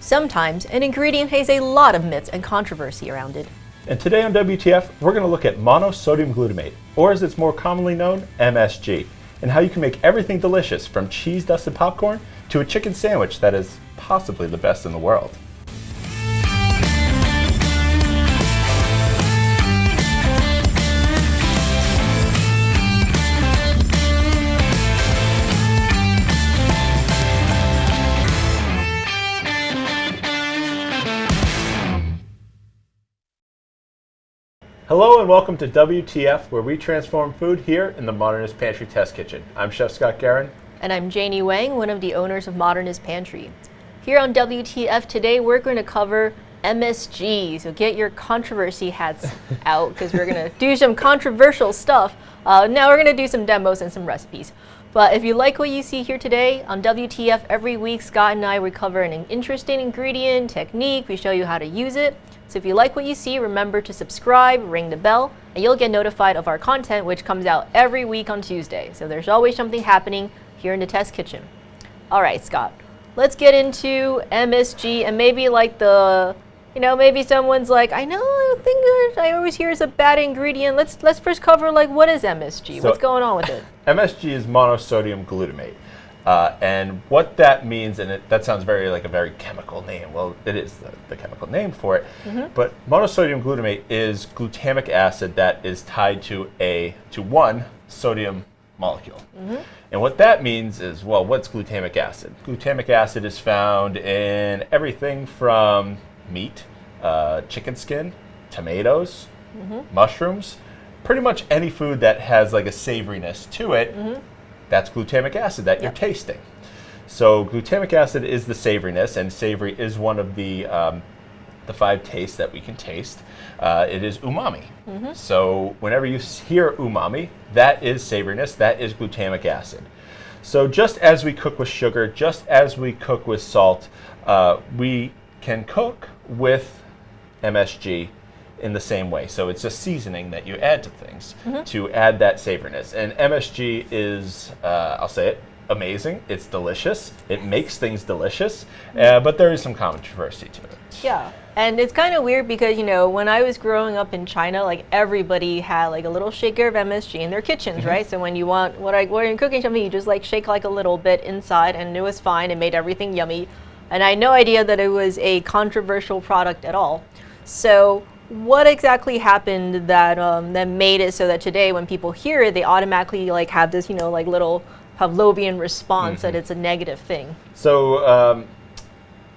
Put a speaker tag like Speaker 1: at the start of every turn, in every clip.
Speaker 1: Sometimes an ingredient has a lot of myths and controversy around it.
Speaker 2: And today on WTF, we're going to look at monosodium glutamate, or as it's more commonly known, MSG, and how you can make everything delicious from cheese dusted popcorn to a chicken sandwich that is possibly the best in the world. Hello and welcome to WTF, where we transform food here in the Modernist Pantry Test Kitchen. I'm Chef Scott Garren.
Speaker 1: And I'm Janie Wang, one of the owners of Modernist Pantry. Here on WTF today, we're going to cover MSG. So get your controversy hats out because we're going to do some controversial stuff. Now we're going to do some demos and some recipes. But if you like what you see here today, on WTF every week, Scott and I will cover an interesting ingredient, technique, we show you how to use it. So if you like what you see, remember to subscribe, ring the bell, and you'll get notified of our content, which comes out every week on Tuesday. So there's always something happening here in the test kitchen. All right, Scott, let's get into MSG, and maybe like maybe someone's like, I think I always hear is a bad ingredient. Let's first cover like what is MSG? What's going on with it?
Speaker 2: MSG is monosodium glutamate. And what that means, and that sounds like a very chemical name. Well, it is the chemical name for it. Mm-hmm. But monosodium glutamate is glutamic acid that is tied to one sodium molecule. Mm-hmm. And what that means is, well, what's glutamic acid? Glutamic acid is found in everything from meat, chicken skin, tomatoes, mm-hmm. mushrooms, pretty much any food that has like a savoriness to it. Mm-hmm. That's glutamic acid that you're tasting. So glutamic acid is the savoriness, and savory is one of the 5 tastes that we can taste. It is umami. Mm-hmm. So whenever you hear umami, that is savoriness, that is glutamic acid. So just as we cook with sugar, just as we cook with salt, we can cook with MSG in the same way. So it's a seasoning that you add to things mm-hmm. to add that savoriness. And MSG is, I'll say it, amazing. It's delicious. It makes things delicious, but there is some controversy to it.
Speaker 1: Yeah, and it's kind of weird because, when I was growing up in China, like everybody had like a little shaker of MSG in their kitchens, mm-hmm. right? So when you want, when you're cooking something, you just like shake like a little bit inside and it was fine. It made everything yummy. And I had no idea that it was a controversial product at all. So what exactly happened that made it so that today when people hear it, they automatically like have this, like little Pavlovian response mm-hmm. that it's a negative thing?
Speaker 2: So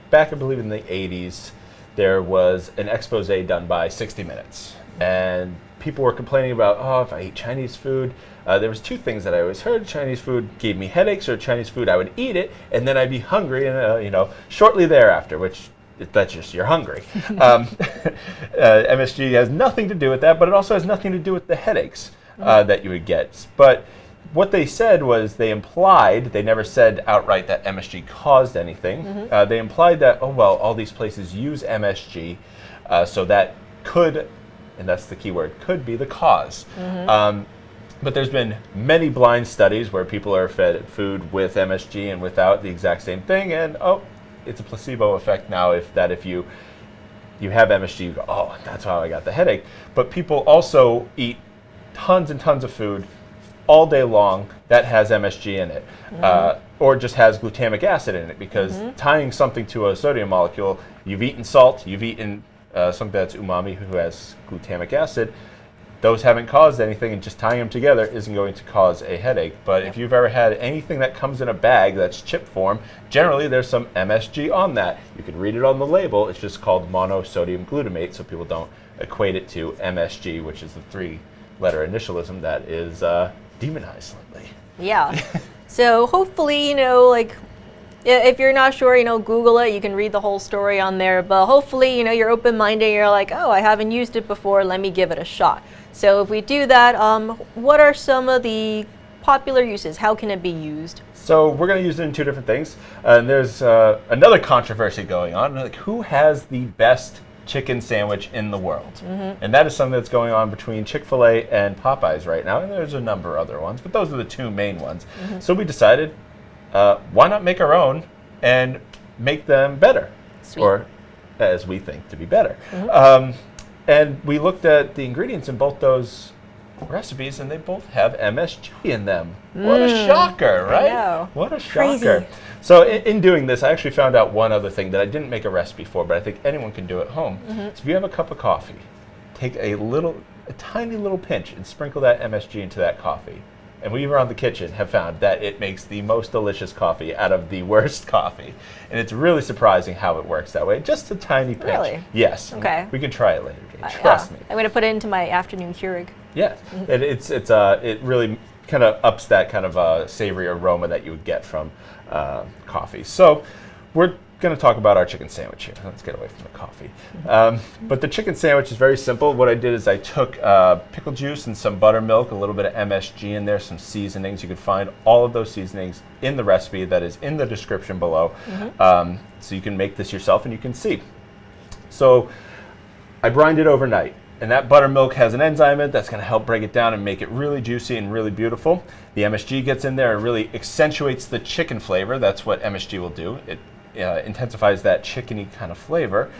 Speaker 2: back, I believe in the 80s, there was an expose done by 60 Minutes. And people were complaining about, if I eat Chinese food, there was 2 things that I always heard. Chinese food gave me headaches, or Chinese food, I would eat it, and then I'd be hungry, and shortly thereafter, which that's just you're hungry. MSG has nothing to do with that, but it also has nothing to do with the headaches that you would get. But what they said was they implied, they never said outright that MSG caused anything. Mm-hmm. They implied that, all these places use MSG, so that could, and that's the key word, could be the cause. Mm-hmm. But there's been many blind studies where people are fed food with MSG and without the exact same thing, and it's a placebo effect now. If you have MSG, you go, that's how I got the headache. But people also eat tons and tons of food all day long that has MSG in it, mm-hmm. Or just has glutamic acid in it, because mm-hmm. tying something to a sodium molecule, you've eaten salt, you've eaten something that's umami, who has glutamic acid. Those haven't caused anything, and just tying them together isn't going to cause a headache. But if you've ever had anything that comes in a bag that's chip form, generally there's some MSG on that. You can read it on the label. It's just called monosodium glutamate, so people don't equate it to MSG, which is the 3-letter initialism that is demonized lately. Yeah.
Speaker 1: So hopefully, if you're not sure, Google it. You can read the whole story on there. But hopefully, you're open-minded. You're like, I haven't used it before. Let me give it a shot. So if we do that, what are some of the popular uses? How can it be used?
Speaker 2: So we're going to use it in 2 different things. And there's another controversy going on. Like, who has the best chicken sandwich in the world? Mm-hmm. And that is something that's going on between Chick-fil-A and Popeyes right now. And there's a number of other ones, but those are the 2 main ones. Mm-hmm. So we decided, why not make our own and make them better?
Speaker 1: Sweet.
Speaker 2: or as we think to be better. And we looked at the ingredients in both those recipes, and they both have MSG in them. What a shocker, right?
Speaker 1: I know.
Speaker 2: What a shocker.
Speaker 1: Crazy.
Speaker 2: So in doing this, I actually found out one other thing that I didn't make a recipe for, but I think anyone can do at home. So if you have a cup of coffee, take a tiny little pinch and sprinkle that MSG into that coffee. And we around the kitchen have found that it makes the most delicious coffee out of the worst coffee. And it's really surprising how it works that way. Just a tiny pinch.
Speaker 1: Really?
Speaker 2: Yes.
Speaker 1: Okay.
Speaker 2: We can try it later, Jane. Trust me.
Speaker 1: I'm going to put it into my afternoon Keurig.
Speaker 2: Yeah. It really kind of ups that kind of savory aroma that you would get from coffee. So we're going to talk about our chicken sandwich here. Let's get away from the coffee. But the chicken sandwich is very simple. What I did is I took pickle juice and some buttermilk, a little bit of MSG in there, some seasonings. You can find all of those seasonings in the recipe that is in the description below. So you can make this yourself and you can see. So I brined it overnight. And that buttermilk has an enzyme in it that's going to help break it down and make it really juicy and really beautiful. The MSG gets in there and really accentuates the chicken flavor. That's what MSG will do. It intensifies that chickeny kind of flavor.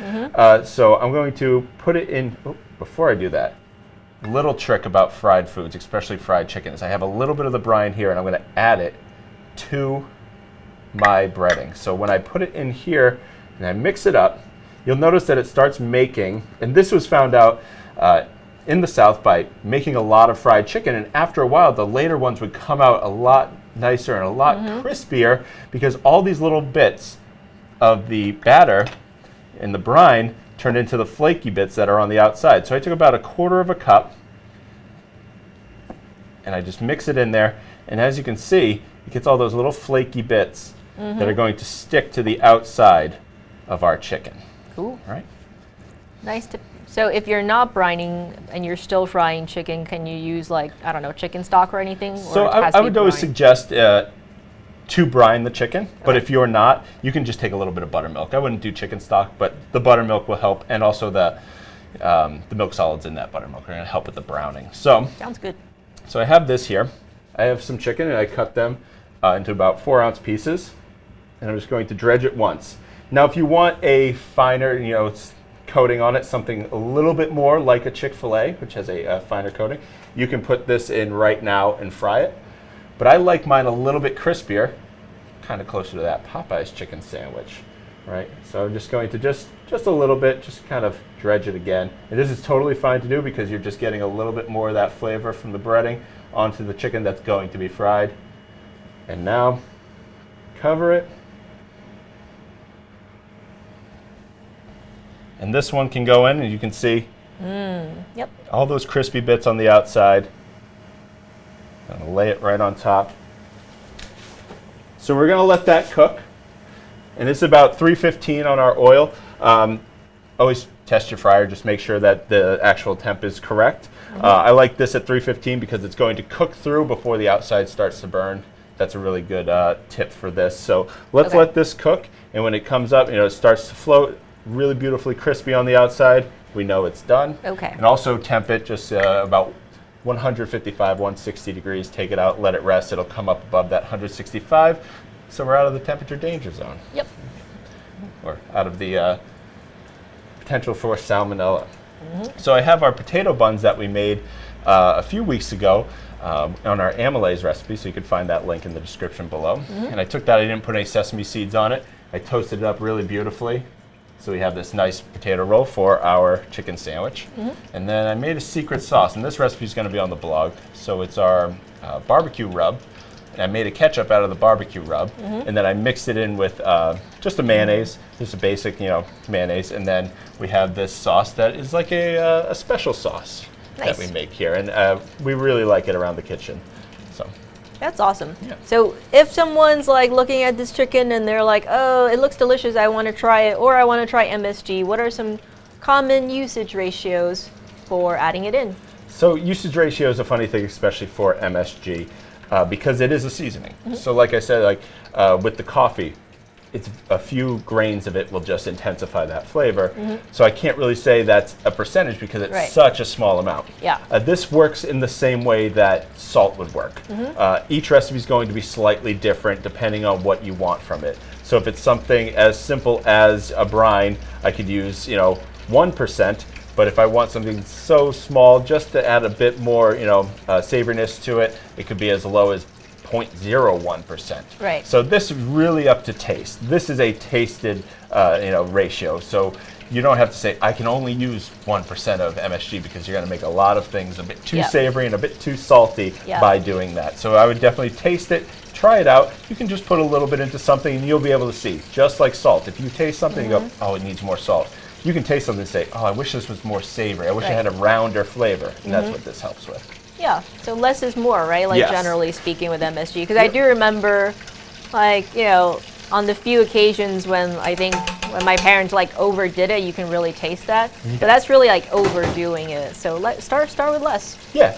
Speaker 2: So I'm going to put it in, before I do that, little trick about fried foods, especially fried chicken, is I have a little bit of the brine here and I'm going to add it to my breading. So when I put it in here and I mix it up, you'll notice that it starts making, and this was found out in the South by making a lot of fried chicken, and after a while the later ones would come out a lot nicer and a lot crispier because all these little bits of the batter in the brine turned into the flaky bits that are on the outside. So I took about 1/4 cup and I just mix it in there, and as you can see, it gets all those little flaky bits that are going to stick to the outside of our chicken.
Speaker 1: Cool.
Speaker 2: All right?
Speaker 1: Nice to. So if you're not brining and you're still frying chicken, can you use, like, I don't know, chicken stock or anything?
Speaker 2: So
Speaker 1: or it has
Speaker 2: I
Speaker 1: to be
Speaker 2: would always
Speaker 1: brined?
Speaker 2: suggest to brine the chicken, but if you're not, you can just take a little bit of buttermilk. I wouldn't do chicken stock, but the buttermilk will help, and also the milk solids in that buttermilk are going to help with the browning. So
Speaker 1: Sounds good.
Speaker 2: So I have this here. I have some chicken, and I cut them into about 4-ounce pieces, and I'm just going to dredge it once. Now, if you want a finer, coating on it, something a little bit more like a Chick-fil-A, which has a finer coating, you can put this in right now and fry it. But I like mine a little bit crispier, kind of closer to that Popeye's chicken sandwich, right? So I'm just going to just a little bit, just kind of dredge it again. And this is totally fine to do because you're just getting a little bit more of that flavor from the breading onto the chicken that's going to be fried. And now, cover it. And this one can go in, and you can see
Speaker 1: Yep.
Speaker 2: all those crispy bits on the outside. I'm going to lay it right on top. So we're going to let that cook. And it's about 315 on our oil. Always test your fryer, just make sure that the actual temp is correct. I like this at 315 because it's going to cook through before the outside starts to burn. That's a really good tip for this. So let's let this cook, and when it comes up, it starts to float, really beautifully crispy on the outside, we know it's done.
Speaker 1: Okay.
Speaker 2: And also temp it just about 155, 160 degrees, take it out, let it rest. It'll come up above that 165, so we're out of the temperature danger zone.
Speaker 1: Yep.
Speaker 2: Or out of the potential for salmonella. So I have our potato buns that we made a few weeks ago on our Amylase recipe, so you can find that link in the description below. And I took that, I didn't put any sesame seeds on it. I toasted it up really beautifully. So we have this nice potato roll for our chicken sandwich. And then I made a secret sauce, and this recipe is going to be on the blog. So it's our barbecue rub. And I made a ketchup out of the barbecue rub, and then I mixed it in with just a mayonnaise, just a basic, mayonnaise. And then we have this sauce that is like a special sauce that we make here, and we really like it around the kitchen. So.
Speaker 1: That's awesome.
Speaker 2: Yeah.
Speaker 1: So if someone's like looking at this chicken and they're like, oh, it looks delicious, I want to try it, or I want to try MSG, what are some common usage ratios for adding it in?
Speaker 2: So usage ratio is a funny thing, especially for MSG, because it is a seasoning. So like I said, with the coffee, it's a few grains of it will just intensify that flavor. So I can't really say that's a percentage because it's such a small amount.
Speaker 1: Yeah.
Speaker 2: This works in the same way that salt would work. Each recipe is going to be slightly different depending on what you want from it. So if it's something as simple as a brine, I could use 1%. But if I want something so small, just to add a bit more savoriness to it, it could be as low as 0.01%.
Speaker 1: Right.
Speaker 2: So this is really up to taste. This is a tasted ratio. So you don't have to say, I can only use 1% of MSG, because you're going to make a lot of things a bit too savory and a bit too salty by doing that. So I would definitely taste it, try it out. You can just put a little bit into something and you'll be able to see, just like salt. If you taste something and go, oh, it needs more salt. You can taste something and say, oh, I wish this was more savory. I wish it had a rounder flavor. And that's what this helps with.
Speaker 1: Yeah, so less is more, right? Like generally speaking with MSG. Because I do remember, on the few occasions when when my parents overdid it, you can really taste that. But that's really overdoing it. So start with less.
Speaker 2: Yeah.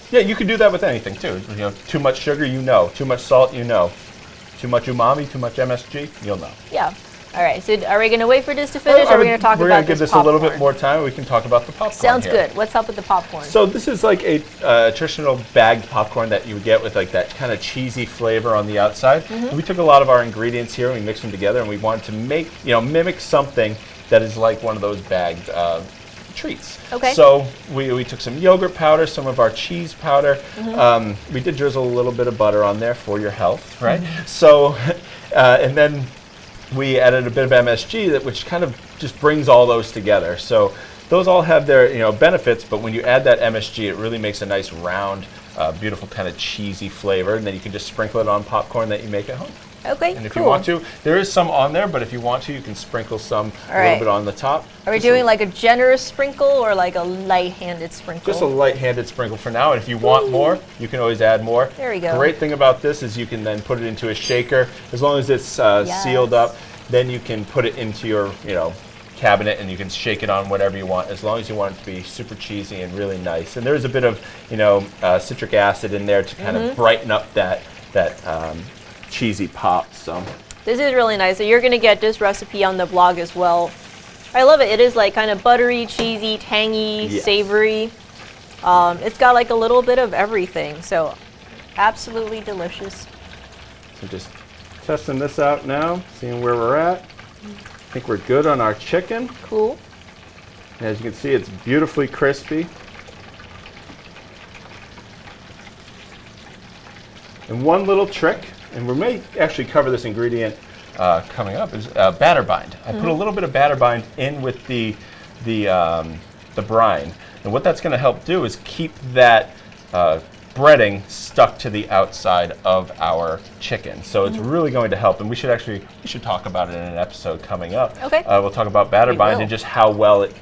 Speaker 2: Yeah, you can do that with anything too. Too much sugar, too much salt, too much umami, too much MSG, you'll know.
Speaker 1: Yeah. All right, so are we going to wait for this to finish, or are we going to talk about this?
Speaker 2: We're going to give this a little bit more time. We can talk about the popcorn.
Speaker 1: Sounds good. What's up with the popcorn?
Speaker 2: So this is like a traditional bagged popcorn that you would get with that kind of cheesy flavor on the outside. We took a lot of our ingredients here and we mixed them together, and we wanted to make, mimic something that is like one of those bagged treats.
Speaker 1: Okay.
Speaker 2: So we took some yogurt powder, some of our cheese powder. We did drizzle a little bit of butter on there for your health, right? So, and then we added a bit of MSG, which kind of just brings all those together. So those all have their benefits, but when you add that MSG, it really makes a nice round, beautiful kind of cheesy flavor, and then you can just sprinkle it on popcorn that you make at home.
Speaker 1: Okay,
Speaker 2: and if
Speaker 1: cool.
Speaker 2: you want to, there is some on there, but if you want to, you can sprinkle some a little bit on the top.
Speaker 1: Are we doing like a generous sprinkle or like a light-handed sprinkle?
Speaker 2: Just a light-handed sprinkle for now, and if you want more, you can always add more.
Speaker 1: There we go.
Speaker 2: The great thing about this is you can then put it into a shaker. As long as it's sealed up, then you can put it into your cabinet and you can shake it on whatever you want, as long as you want it to be super cheesy and really nice. And there's a bit of citric acid in there to kind of brighten up that cheesy pop. So
Speaker 1: this is really nice. So you're going to get this recipe on the blog as well. I love it. It is like kind of buttery, cheesy, tangy, savory. It's got like a little bit of everything. So absolutely delicious.
Speaker 2: So just testing this out now, seeing where we're at. I think we're good on our chicken.
Speaker 1: Cool.
Speaker 2: As you can see, it's beautifully crispy. And one little trick, and we may actually cover this ingredient coming up, is batter bind. I put a little bit of batter bind in with the brine, and what that's going to help do is keep that breading stuck to the outside of our chicken. So it's really going to help, and we should talk about it in an episode coming up.
Speaker 1: Okay.
Speaker 2: We'll talk about batter bind and just how well it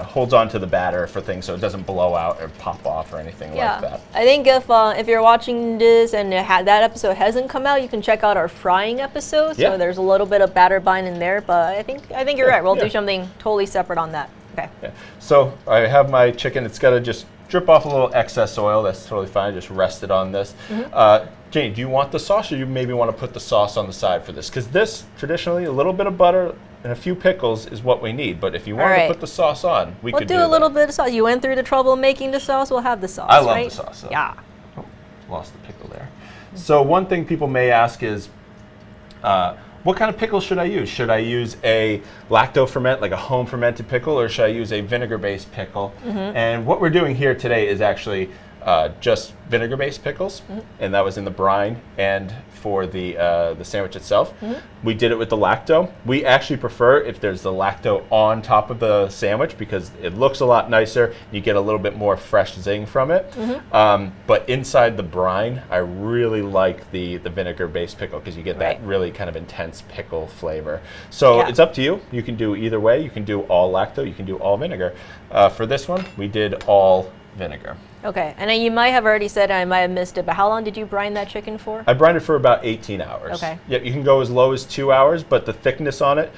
Speaker 2: holds on to the batter for things, so it doesn't blow out or pop off or anything like that.
Speaker 1: I think if you're watching this and that episode hasn't come out, you can check out our frying episode. So there's a little bit of batter bind in there, but I think you're right. We'll do something totally separate on that. Okay.
Speaker 2: Yeah. So I have my chicken. It's got to just drip off a little excess oil. That's totally fine. Just rest it on this. Janie, do you want the sauce, or you maybe want to put the sauce on the side for this? Because this, traditionally, a little bit of butter and a few pickles is what we need. But if you want to put the sauce on, we could do
Speaker 1: a little bit of sauce. You went through the trouble of making the sauce. We'll have the sauce,
Speaker 2: I love the sauce. So.
Speaker 1: Yeah.
Speaker 2: Oh, lost the pickle there. So one thing people may ask is, what kind of pickle should I use? Should I use a lacto-ferment, like a home fermented pickle, or should I use a vinegar-based pickle? And what we're doing here today is actually just vinegar-based pickles, and that was in the brine and for the sandwich itself. We did it with the lacto. We actually prefer if there's the lacto on top of the sandwich, because it looks a lot nicer. You get a little bit more fresh zing from it. But inside the brine, I really like the vinegar-based pickle, because you get that really kind of intense pickle flavor. So it's up to you. You can do either way. You can do all lacto. You can do all vinegar. For this one, we did all vinegar.
Speaker 1: Okay, and you might have already said, and I might have missed it, but how long did you brine that chicken for?
Speaker 2: I brined it for about 18 hours.
Speaker 1: Okay.
Speaker 2: Yep, you can go as low as 2 hours, but the thickness on it,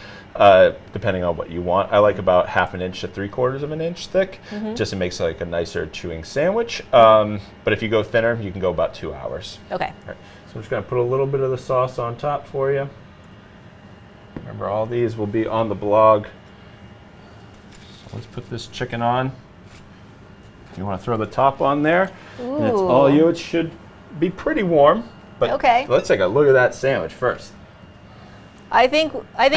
Speaker 2: depending on what you want, I like about 1/2 inch to 3/4 of an inch thick. Just it makes like a nicer chewing sandwich. But if you go thinner, you can go about 2 hours.
Speaker 1: Okay.
Speaker 2: All right. So I'm just going to put a little bit of the sauce on top for you. Remember, all these will be on the blog. So let's put this chicken on. You want to throw the top on there, and it's all you. It should be pretty warm, but
Speaker 1: okay.
Speaker 2: Let's take a look at that sandwich first.
Speaker 1: I think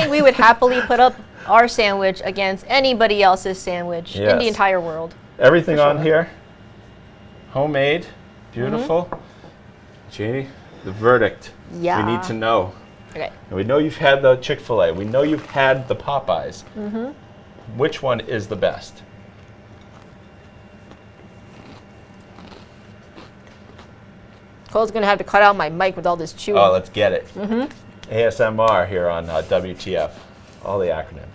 Speaker 1: we would happily put up our sandwich against anybody else's sandwich in the entire world.
Speaker 2: Everything on here, homemade, beautiful. Janie, the verdict.
Speaker 1: Yeah.
Speaker 2: We need to know.
Speaker 1: Okay.
Speaker 2: And we know you've had the Chick-fil-A. We know you've had the Popeyes. Which one is the best?
Speaker 1: Cole's gonna have to cut out my mic with all this chewing.
Speaker 2: Oh, let's get it. ASMR here on WTF. All the acronyms.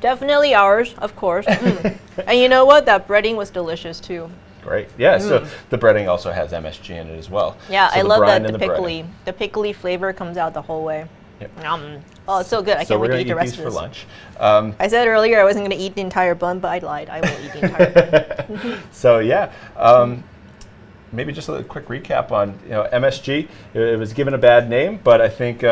Speaker 1: Definitely ours, of course. And you know what? That breading was delicious too.
Speaker 2: Great. Yeah, so the breading also has MSG in it as well.
Speaker 1: Yeah,
Speaker 2: so
Speaker 1: I love that
Speaker 2: breading.
Speaker 1: the pickly flavor comes out the whole way.
Speaker 2: Yep.
Speaker 1: Oh, it's so good. I can't wait to eat the rest of
Speaker 2: for
Speaker 1: this.
Speaker 2: lunch.
Speaker 1: I said earlier I wasn't going to eat the entire bun, but I lied. I will eat the entire bun.
Speaker 2: So yeah, maybe just a quick recap on MSG. It was given a bad name, but I think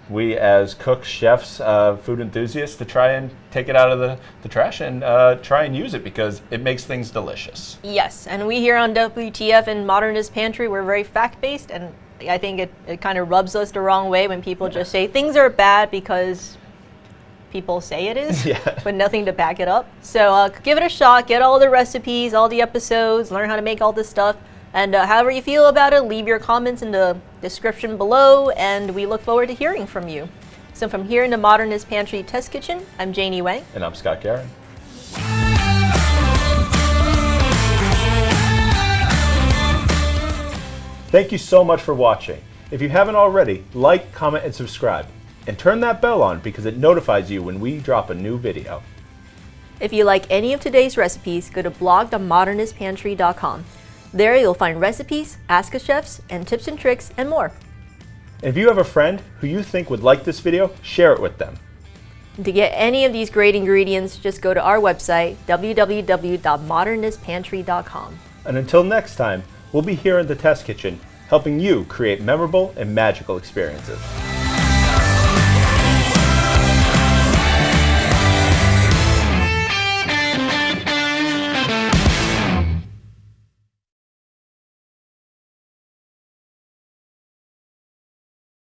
Speaker 2: we as cooks, chefs, food enthusiasts, to try and take it out of the trash and try and use it because it makes things delicious.
Speaker 1: Yes, and we here on WTF and Modernist Pantry, we're very fact-based, and I think it kind of rubs us the wrong way when people just say things are bad because people say it is, but nothing to back it up. So give it a shot, get all the recipes, all the episodes, learn how to make all this stuff. And however you feel about it, leave your comments in the description below, and we look forward to hearing from you. So from here in the Modernist Pantry Test Kitchen, I'm Janie Wang.
Speaker 2: And I'm Scott Guerin. Thank you so much for watching. If you haven't already, like, comment, and subscribe. And turn that bell on because it notifies you when we drop a new video.
Speaker 1: If you like any of today's recipes, go to blog.modernistpantry.com. There you'll find recipes, Ask a Chefs, and tips and tricks, and more.
Speaker 2: And if you have a friend who you think would like this video, share it with them.
Speaker 1: And to get any of these great ingredients, just go to our website, www.modernistpantry.com.
Speaker 2: And until next time, we'll be here in the Test Kitchen, helping you create memorable and magical experiences.